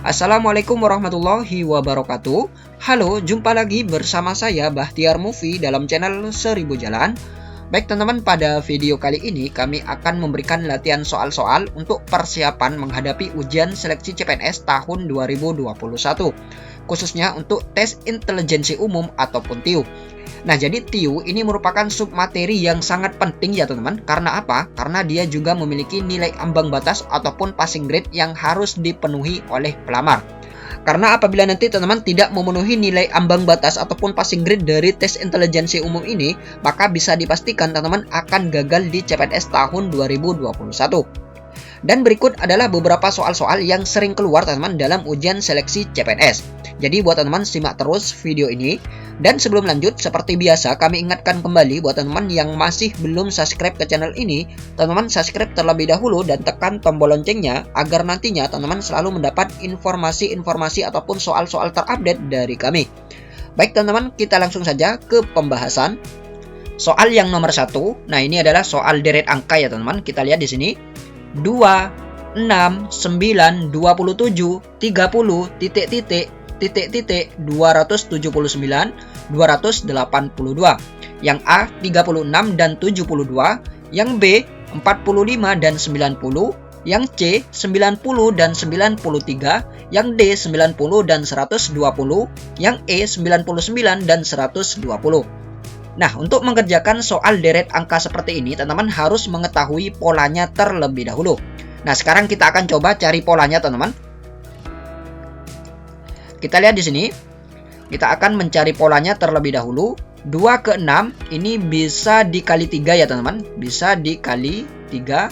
Assalamualaikum warahmatullahi wabarakatuh. Halo, jumpa lagi bersama saya Bahtiar Movie dalam channel 1000 Jalan. Baik teman-teman, pada video kali ini kami akan memberikan latihan soal-soal untuk persiapan menghadapi ujian seleksi CPNS tahun 2021, khususnya untuk tes intelijensi umum ataupun TIU. Nah, jadi TIU ini merupakan submateri yang sangat penting ya teman-teman. Karena apa? Karena dia juga memiliki nilai ambang batas ataupun passing grade yang harus dipenuhi oleh pelamar. Karena apabila nanti teman-teman tidak memenuhi nilai ambang batas ataupun passing grade dari tes intelijensi umum ini, maka bisa dipastikan teman-teman akan gagal di CPNS tahun 2021. Dan berikut adalah beberapa soal-soal yang sering keluar teman-teman dalam ujian seleksi CPNS. Jadi buat teman-teman simak terus video ini. Dan sebelum lanjut, seperti biasa kami ingatkan kembali buat teman-teman yang masih belum subscribe ke channel ini, teman-teman subscribe terlebih dahulu dan tekan tombol loncengnya agar nantinya teman-teman selalu mendapat informasi-informasi ataupun soal-soal terupdate dari kami. Baik teman-teman, kita langsung saja ke pembahasan. Soal yang nomor 1, nah ini adalah soal deret angka ya teman-teman. Kita lihat di sini. 2, 6, 9, 27, 30, 279, 282. Yang A 36 dan 72, yang B 45 dan 90, yang C 90 dan 93, yang D 90 dan 120, yang E 99 dan 120. Nah, untuk mengerjakan soal deret angka seperti ini, teman-teman harus mengetahui polanya terlebih dahulu. Nah, sekarang kita akan coba cari polanya, teman-teman. Kita lihat di sini. Kita akan mencari polanya terlebih dahulu. 2 ke 6 ini bisa dikali 3 ya, teman-teman. Bisa dikali 3,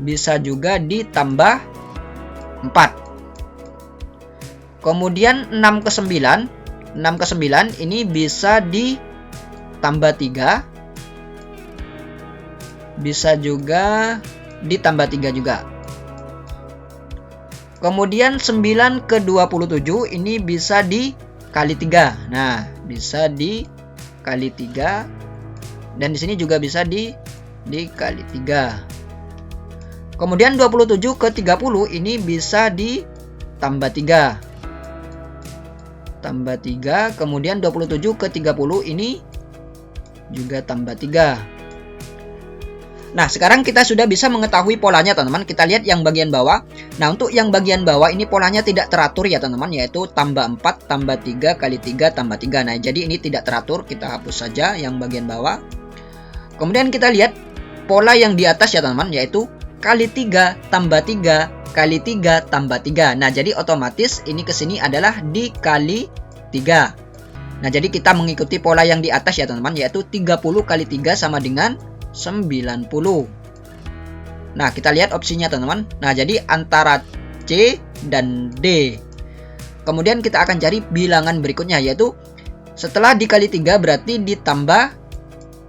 bisa juga ditambah 4. Kemudian 6 ke 9. 6 ke 9 ini bisa ditambah 3, bisa juga ditambah 3 juga. Kemudian 9 ke 27 ini bisa dikali 3. Nah, bisa dikali 3 dan di sini juga bisa dikali 3. Kemudian 27 ke 30 ini bisa ditambah 3. Tambah 3, kemudian 27 ke 30 ini juga tambah 3. Nah, sekarang kita sudah bisa mengetahui polanya, teman-teman. Kita lihat yang bagian bawah. Nah, untuk yang bagian bawah ini polanya tidak teratur ya, teman-teman, yaitu tambah 4, tambah 3, kali 3, tambah 3. Nah, jadi ini tidak teratur. Kita hapus saja yang bagian bawah. Kemudian kita lihat pola yang di atas ya, teman-teman, yaitu kali 3, tambah 3, kali 3, tambah 3. Nah, jadi otomatis ini ke sini adalah dikali 3. Nah, jadi kita mengikuti pola yang di atas ya, teman-teman, yaitu 30 kali 3 sama dengan 90. Nah, kita lihat opsinya, teman-teman. Nah, jadi antara C dan D. Kemudian kita akan cari bilangan berikutnya, yaitu setelah dikali 3 berarti ditambah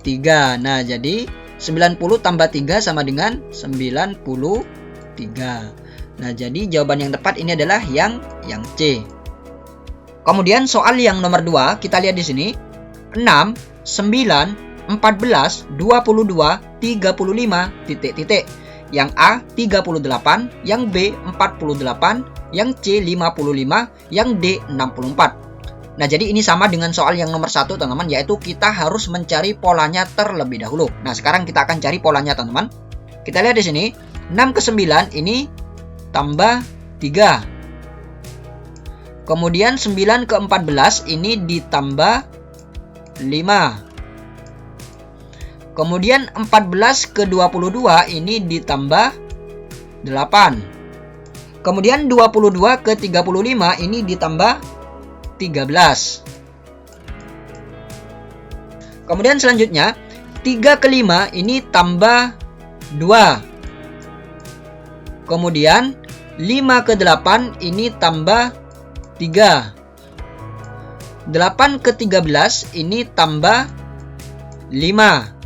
3. Nah, jadi 90 tambah 3 sama dengan 93. Nah, jadi jawaban yang tepat ini adalah yang C. Kemudian soal yang nomor 2, kita lihat di sini. 6, 9, 14, 22, 35, titik-titik. Yang A 38, yang B 48, yang C 55, yang D 64. Nah, jadi ini sama dengan soal yang nomor 1, teman-teman, yaitu kita harus mencari polanya terlebih dahulu. Nah, sekarang kita akan cari polanya, teman-teman. Kita lihat di sini, 6 ke 9 ini tambah 3. Kemudian 9 ke 14 ini ditambah 5. Kemudian 14 ke 22 ini ditambah 8. Kemudian 22 ke 35 ini ditambah 13. Kemudian selanjutnya 3 ke 5 ini tambah 2. Kemudian 5 ke 8 ini tambah 3. 8 ke 13 ini tambah 5.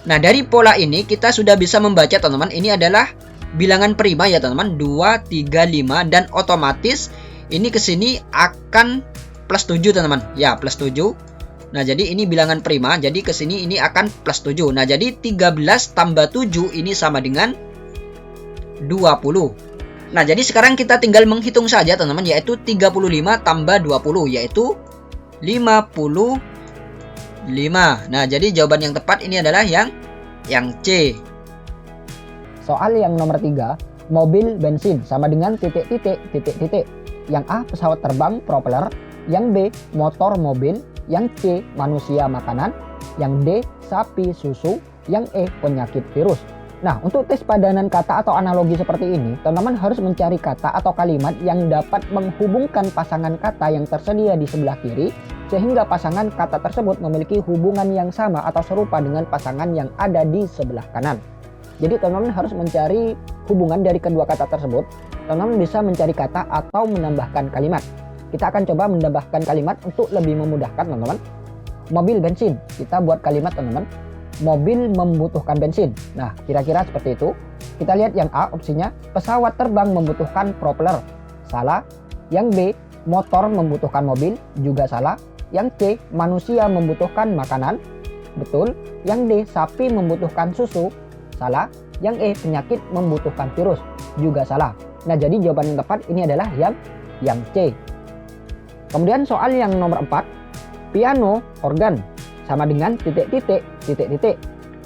Nah, dari pola ini kita sudah bisa membaca, teman-teman, ini adalah bilangan prima ya, teman-teman, 2, 3, 5, dan otomatis ini ke sini akan plus 7 teman-teman. Ya, plus 7. Nah, jadi ini bilangan prima. Jadi ke sini ini akan plus 7. Nah, jadi 13 tambah 7 ini sama dengan 20. Nah, jadi sekarang kita tinggal menghitung saja teman-teman, yaitu 35 tambah 20 yaitu 55. Nah, jadi jawaban yang tepat ini adalah yang C. Soal yang nomor 3, mobil bensin sama dengan titik-titik. Yang A, pesawat terbang propeller. Yang B, motor mobil. Yang C, manusia makanan. Yang D, sapi susu. Yang E, penyakit virus. Nah, untuk tes padanan kata atau analogi seperti ini, teman-teman harus mencari kata atau kalimat yang dapat menghubungkan pasangan kata yang tersedia di sebelah kiri, sehingga pasangan kata tersebut memiliki hubungan yang sama atau serupa dengan pasangan yang ada di sebelah kanan. Jadi teman-teman harus mencari hubungan dari kedua kata tersebut. Teman-teman bisa mencari kata atau menambahkan kalimat. Kita akan coba menambahkan kalimat untuk lebih memudahkan teman-teman. Mobil bensin, kita buat kalimat teman-teman. Mobil membutuhkan bensin. Nah, kira-kira seperti itu. Kita lihat yang A opsinya, pesawat terbang membutuhkan propeller. Salah. Yang B, motor membutuhkan mobil. Juga salah. Yang C, manusia membutuhkan makanan. Betul. Yang D, sapi membutuhkan susu. Salah. Yang E, penyakit membutuhkan virus. Juga salah. Nah, jadi jawaban yang tepat ini adalah yang C. Kemudian soal yang nomor 4, piano, organ sama dengan titik-titik.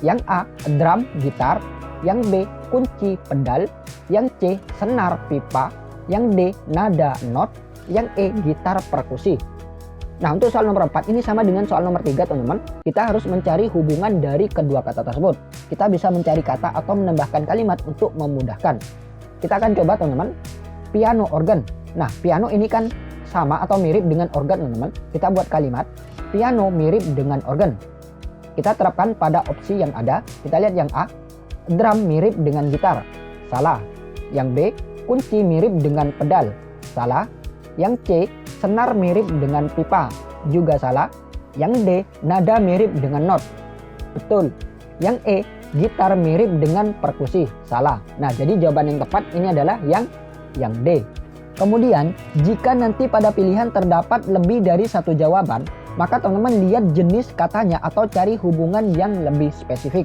Yang A, drum, gitar. Yang B, kunci, pedal. Yang C, senar, pipa. Yang D, nada, not. Yang E, gitar, perkusi. Nah, untuk soal nomor 4 ini sama dengan soal nomor 3 teman-teman. Kita harus mencari hubungan dari kedua kata tersebut. Kita bisa mencari kata atau menambahkan kalimat untuk memudahkan. Kita akan coba teman-teman, piano, organ. Nah, piano ini kan sama atau mirip dengan organ teman-teman. Kita buat kalimat, piano mirip dengan organ. Kita terapkan pada opsi yang ada. Kita lihat yang A, drum mirip dengan gitar. Salah. Yang B, kunci mirip dengan pedal. Salah. Yang C, senar mirip dengan pipa. Juga salah. Yang D, nada mirip dengan not. Betul. Yang E, gitar mirip dengan perkusi. Salah. Nah, jadi jawaban yang tepat ini adalah yang D. Kemudian, jika nanti pada pilihan terdapat lebih dari satu jawaban, maka teman-teman lihat jenis katanya atau cari hubungan yang lebih spesifik.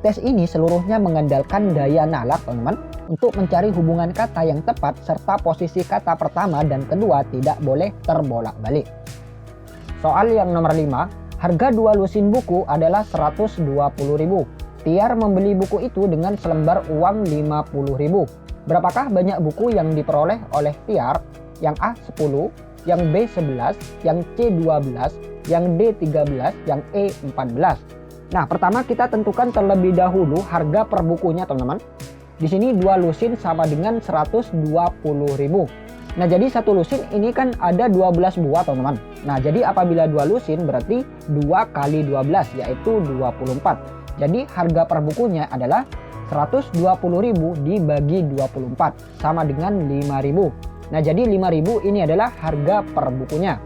Tes ini seluruhnya mengandalkan daya nalar teman-teman untuk mencari hubungan kata yang tepat serta posisi kata pertama dan kedua tidak boleh terbolak-balik. Soal yang nomor 5, harga 2 lusin buku adalah 120.000. Tiar membeli buku itu dengan selembar uang 50.000. Berapakah banyak buku yang diperoleh oleh Tiar? Yang A 10, yang B 11, yang C 12, yang D 13, yang E 14. Nah, pertama kita tentukan terlebih dahulu harga per bukunya teman-teman. Di sini 2 lusin sama dengan 120.000. Nah, jadi satu lusin ini kan ada 12 buah teman-teman. Nah, jadi apabila 2 lusin berarti 2 kali 12 yaitu 24. Jadi harga per bukunya adalah 120.000 dibagi 24 sama dengan 5.000. Nah, jadi 5.000 ini adalah harga per bukunya.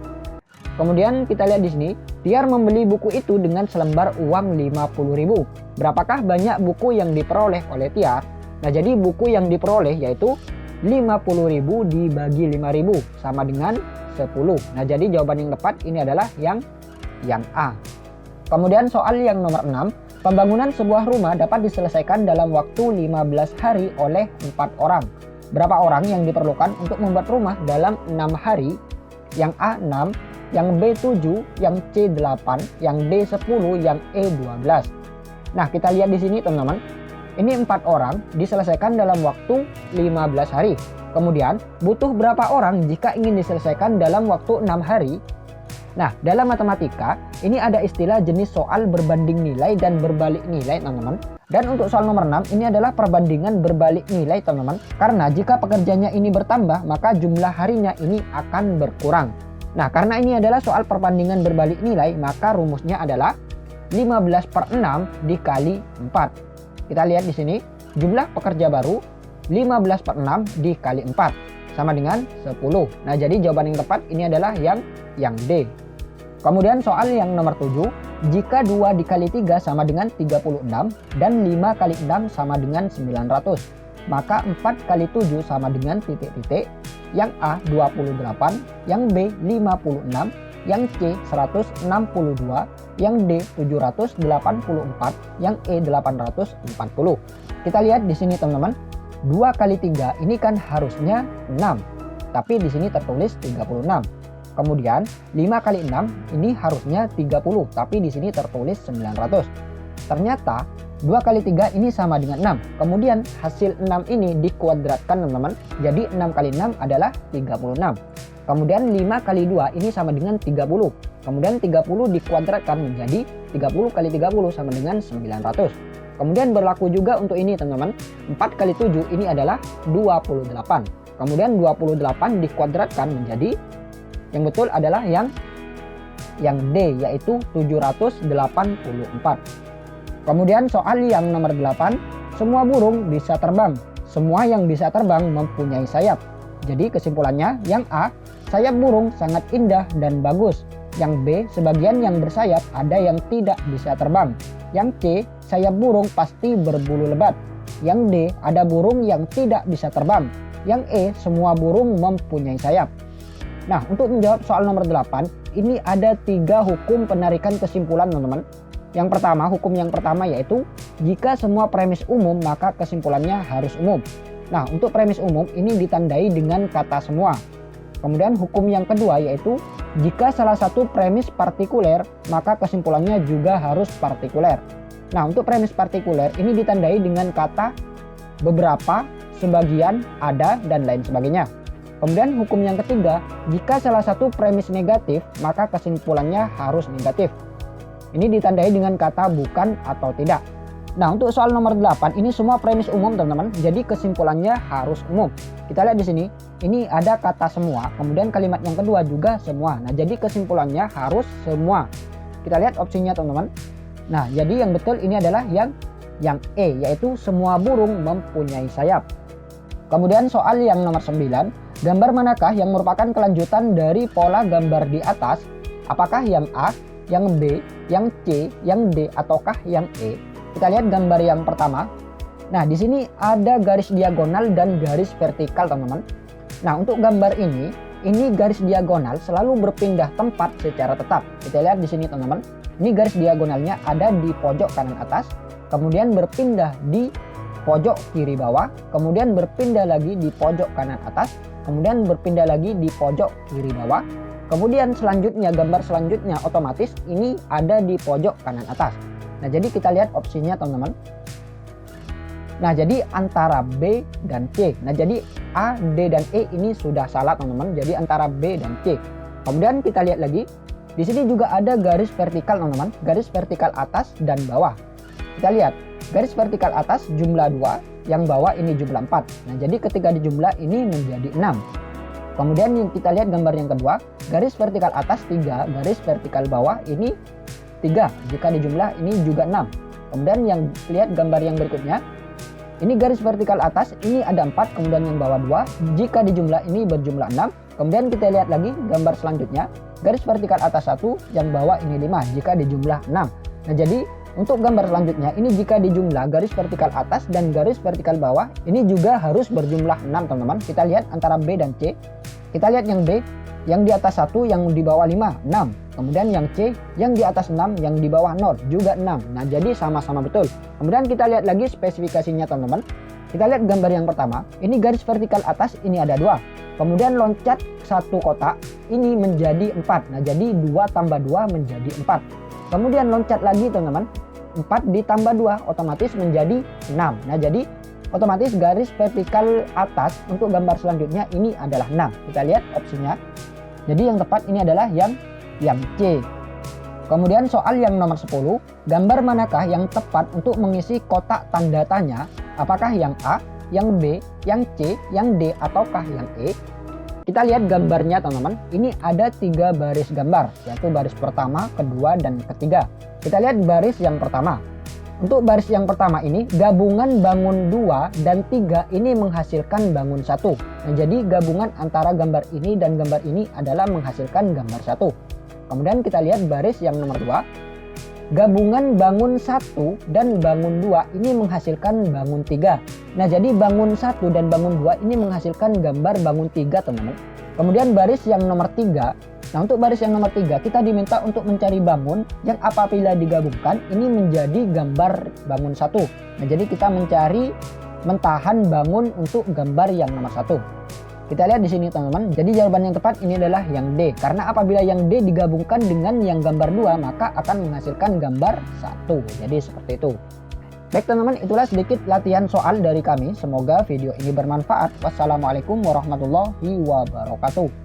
Kemudian kita lihat di sini, Tiar membeli buku itu dengan selembar uang 50.000. Berapakah banyak buku yang diperoleh oleh Tiar? Nah, jadi buku yang diperoleh yaitu 50.000 dibagi 5.000 sama dengan 10. Nah, jadi jawaban yang tepat ini adalah yang A. Kemudian soal yang nomor 6, pembangunan sebuah rumah dapat diselesaikan dalam waktu 15 hari oleh 4 orang. Berapa orang yang diperlukan untuk membuat rumah dalam 6 hari? Yang A 6, yang B 7, yang C 8, yang D 10, yang E 12. Nah, kita lihat di sini teman-teman. Ini 4 orang diselesaikan dalam waktu 15 hari. Kemudian, butuh berapa orang jika ingin diselesaikan dalam waktu 6 hari? Nah, dalam matematika, ini ada istilah jenis soal berbanding nilai dan berbalik nilai, teman-teman. Dan untuk soal nomor 6, ini adalah perbandingan berbalik nilai, teman-teman. Karena jika pekerjanya ini bertambah, maka jumlah harinya ini akan berkurang. Nah, karena ini adalah soal perbandingan berbalik nilai, maka rumusnya adalah 15/6 dikali 4. Kita lihat di sini, jumlah pekerja baru 15/6 dikali 4 sama dengan 10. Nah, jadi jawaban yang tepat ini adalah yang D. Kemudian soal yang nomor 7, jika 2 dikali 3 sama dengan 36 dan 5 kali 6 sama dengan 900, maka 4 kali 7 sama dengan titik-titik, yang A 28, yang B 56, yang C 162, yang D 784, yang E 840. Kita lihat di sini teman-teman, 2 kali 3 ini kan harusnya 6, tapi di sini tertulis 36. Kemudian 5 kali 6 ini harusnya 30, tapi di sini tertulis 900. Ternyata 2 kali 3 ini sama dengan 6. Kemudian hasil 6 ini dikuadratkan teman-teman. Jadi 6 kali 6 adalah 36. Kemudian 5 kali 2 ini sama dengan 30. Kemudian 30 dikuadratkan menjadi 30 kali 30 sama dengan 900. Kemudian berlaku juga untuk ini teman-teman. 4 kali 7 ini adalah 28. Kemudian 28 dikuadratkan menjadi, yang betul adalah yang D, yaitu 784. Kemudian soal yang nomor 8, semua burung bisa terbang. Semua yang bisa terbang mempunyai sayap. Jadi kesimpulannya, yang A, sayap burung sangat indah dan bagus. Yang B, sebagian yang bersayap ada yang tidak bisa terbang. Yang C, sayap burung pasti berbulu lebat. Yang D, ada burung yang tidak bisa terbang. Yang E, semua burung mempunyai sayap. Nah, untuk menjawab soal nomor 8, ini ada 3 hukum penarikan kesimpulan teman-teman. Yang pertama, hukum yang pertama yaitu jika semua premis umum maka kesimpulannya harus umum. Nah, untuk premis umum ini ditandai dengan kata semua. Kemudian hukum yang kedua yaitu jika salah satu premis partikuler maka kesimpulannya juga harus partikuler. Nah, untuk premis partikuler ini ditandai dengan kata beberapa, sebagian, ada, dan lain sebagainya. Kemudian hukum yang ketiga, jika salah satu premis negatif maka kesimpulannya harus negatif. Ini ditandai dengan kata bukan atau tidak. Nah, untuk soal nomor 8 ini semua premis umum teman-teman. Jadi kesimpulannya harus umum. Kita lihat di sini, ini ada kata semua, kemudian kalimat yang kedua juga semua. Nah, jadi kesimpulannya harus semua. Kita lihat opsinya teman-teman. Nah, jadi yang betul ini adalah yang E, yaitu semua burung mempunyai sayap. Kemudian soal yang nomor 9, gambar manakah yang merupakan kelanjutan dari pola gambar di atas? Apakah yang A, yang B, yang C, yang D, ataukah yang E? Kita lihat gambar yang pertama. Nah, di sini ada garis diagonal dan garis vertikal, teman-teman. Nah, untuk gambar ini garis diagonal selalu berpindah tempat secara tetap. Kita lihat di sini, teman-teman. Ini garis diagonalnya ada di pojok kanan atas, kemudian berpindah di pojok kiri bawah, kemudian berpindah lagi di pojok kanan atas, kemudian berpindah lagi di pojok kiri bawah. Kemudian selanjutnya, gambar selanjutnya otomatis ini ada di pojok kanan atas. Nah, jadi kita lihat opsinya teman-teman. Nah, jadi antara B dan C. Nah, jadi A, D, dan E ini sudah salah teman-teman. Jadi antara B dan C. Kemudian kita lihat lagi. Di sini juga ada garis vertikal teman-teman. Garis vertikal atas dan bawah. Kita lihat. Garis vertikal atas jumlah 2. Yang bawah ini jumlah 4. Nah, jadi ketika dijumlah ini menjadi 6. Kemudian yang kita lihat gambar yang kedua, garis vertikal atas 3, garis vertikal bawah ini 3. Jika dijumlah ini juga 6. Kemudian yang lihat gambar yang berikutnya, ini garis vertikal atas ini ada 4, kemudian yang bawah 2. Jika dijumlah ini berjumlah 6. Kemudian kita lihat lagi gambar selanjutnya, garis vertikal atas 1, yang bawah ini 5, jika dijumlah 6. Nah, jadi untuk gambar selanjutnya ini jika dijumlah garis vertikal atas dan garis vertikal bawah ini juga harus berjumlah 6 teman-teman. Kita lihat antara B dan C. Kita lihat yang B, yang di atas 1, yang di bawah 5, 6. Kemudian yang C, yang di atas 6, yang di bawah 0, juga 6. Nah, jadi sama-sama betul. Kemudian kita lihat lagi spesifikasinya teman-teman. Kita lihat gambar yang pertama, ini garis vertikal atas ini ada 2. Kemudian loncat satu kotak, ini menjadi 4. Nah, jadi 2 tambah 2 menjadi 4. Kemudian loncat lagi teman-teman, 4 ditambah 2 otomatis menjadi 6. Nah, jadi otomatis garis vertikal atas untuk gambar selanjutnya ini adalah 6. Kita lihat opsinya. Jadi yang tepat ini adalah yang C. Kemudian soal yang nomor 10, gambar manakah yang tepat untuk mengisi kotak tanda tanya? Apakah yang A, yang B, yang C, yang D, ataukah yang E? Kita lihat gambarnya teman-teman. Ini ada 3 baris gambar, yaitu baris pertama, kedua, dan ketiga. Kita lihat baris yang pertama. Untuk baris yang pertama ini, gabungan bangun 2 dan 3 ini menghasilkan bangun 1. Nah, jadi gabungan antara gambar ini dan gambar ini adalah menghasilkan gambar 1. Kemudian kita lihat baris yang nomor 2. Gabungan bangun 1 dan bangun 2 ini menghasilkan bangun 3. Nah, jadi bangun 1 dan bangun 2 ini menghasilkan gambar bangun 3, teman-teman. Kemudian baris yang nomor 3. Nah, untuk baris yang nomor 3 kita diminta untuk mencari bangun yang apabila digabungkan ini menjadi gambar bangun 1. Nah, jadi kita mencari mentahan bangun untuk gambar yang nomor 1. Kita lihat di sini, teman-teman. Jadi jawaban yang tepat ini adalah yang D. Karena apabila yang D digabungkan dengan yang gambar 2, maka akan menghasilkan gambar 1. Jadi seperti itu. Baik, teman-teman, itulah sedikit latihan soal dari kami. Semoga video ini bermanfaat. Wassalamualaikum warahmatullahi wabarakatuh.